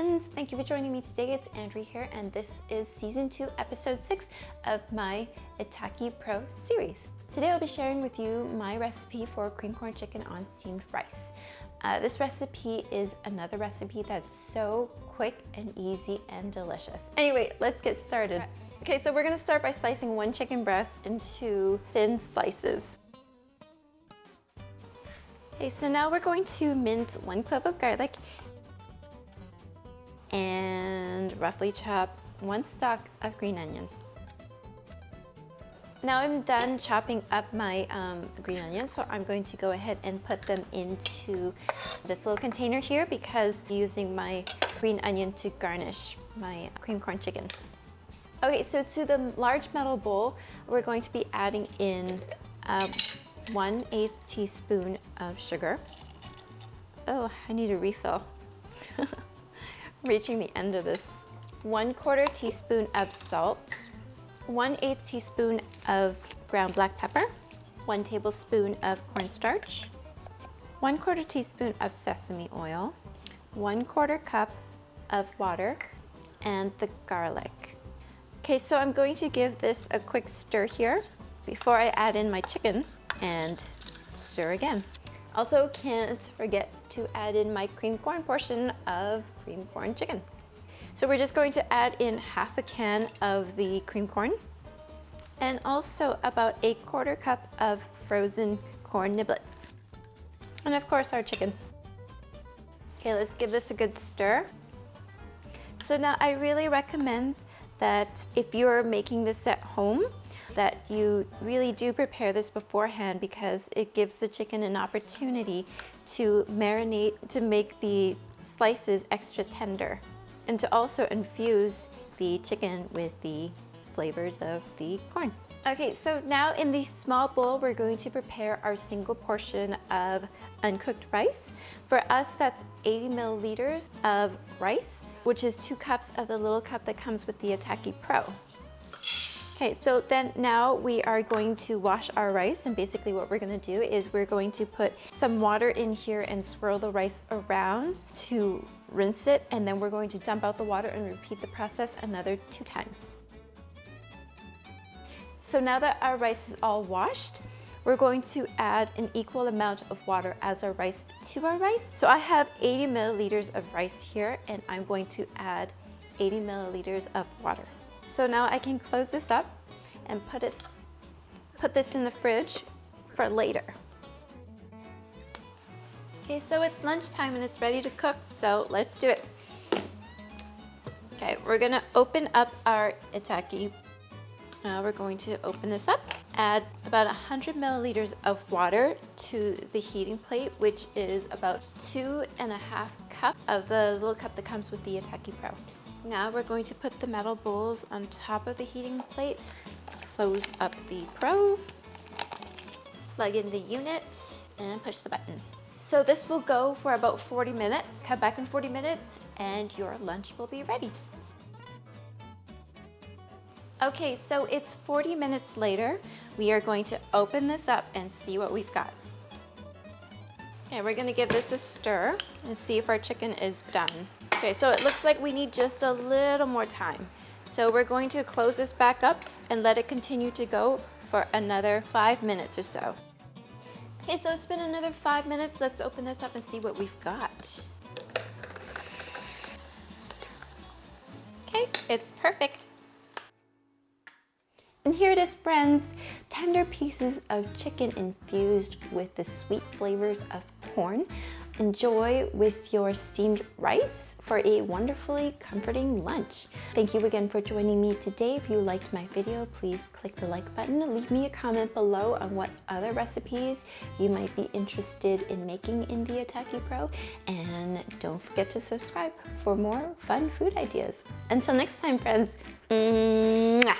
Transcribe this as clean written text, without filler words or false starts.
friends, thank you for joining me today. It's Andrea here, and this is season 2, episode 6 of my Itaki Pro series. Today I'll be sharing with you my recipe for cream corn chicken on steamed rice. This recipe is another recipe that's so quick and easy and delicious. Anyway, let's get started. Okay, so we're gonna start by slicing one chicken breast into thin slices. Okay, so now we're going to mince 1 clove of garlic and roughly chop 1 stalk of green onion. Now I'm done chopping up my green onions, so I'm going to go ahead and put them into this little container here because I'm using my green onion to garnish my cream corn chicken. Okay, so to the large metal bowl, we're going to be adding in 1/8 teaspoon of sugar. Oh, I need a refill. Reaching the end of this. 1/4 teaspoon of salt, 1/8 teaspoon of ground black pepper, 1 tablespoon of cornstarch, 1/4 teaspoon of sesame oil, 1/4 cup of water, and the garlic. Okay, so I'm going to give this a quick stir here before I add in my chicken and stir again. Also, can't forget to add in my cream corn portion of cream corn chicken. So we're just going to add in half a can of the cream corn and also about 1/4 cup of frozen corn nibblets. And of course our chicken. Okay, let's give this a good stir. So now I really recommend that if you're making this at home, that you really do prepare this beforehand because it gives the chicken an opportunity to marinate, to make the slices extra tender, and to also infuse the chicken with the flavors of the corn. Okay, so now in the small bowl, we're going to prepare our single portion of uncooked rice. For us, that's 80 milliliters of rice, which is 2 cups of the little cup that comes with the Itaki Pro. Okay, so then now we are going to wash our rice, and basically what we're gonna do is we're going to put some water in here and swirl the rice around to rinse it, and then we're going to dump out the water and repeat the process another 2 times. So now that our rice is all washed, we're going to add an equal amount of water as our rice to our rice. So I have 80 milliliters of rice here, and I'm going to add 80 milliliters of water. So now I can close this up and put this in the fridge for later. Okay, so it's lunchtime and it's ready to cook, so let's do it. Okay, we're gonna open up our Itaki. We're going to open this up, add about 100 milliliters of water to the heating plate, which is about 2.5 cups of the little cup that comes with the Itaki Pro. Now we're going to put the metal bowls on top of the heating plate, close up the Pro, plug in the unit, and push the button. So this will go for about 40 minutes. Come back in 40 minutes and your lunch will be ready. Okay, so it's 40 minutes later. We are going to open this up and see what we've got. Okay, we're gonna give this a stir and see if our chicken is done. Okay, so it looks like we need just a little more time. So we're going to close this back up and let it continue to go for another 5 minutes or so. Okay, so it's been another 5 minutes. Let's open this up and see what we've got. Okay, it's perfect. And here it is, friends, tender pieces of chicken infused with the sweet flavors of corn. Enjoy with your steamed rice for a wonderfully comforting lunch. Thank you again for joining me today. If you liked my video, please click the like button. Leave me a comment below on what other recipes you might be interested in making in the Itaki Pro. And don't forget to subscribe for more fun food ideas. Until next time, friends. Mwah.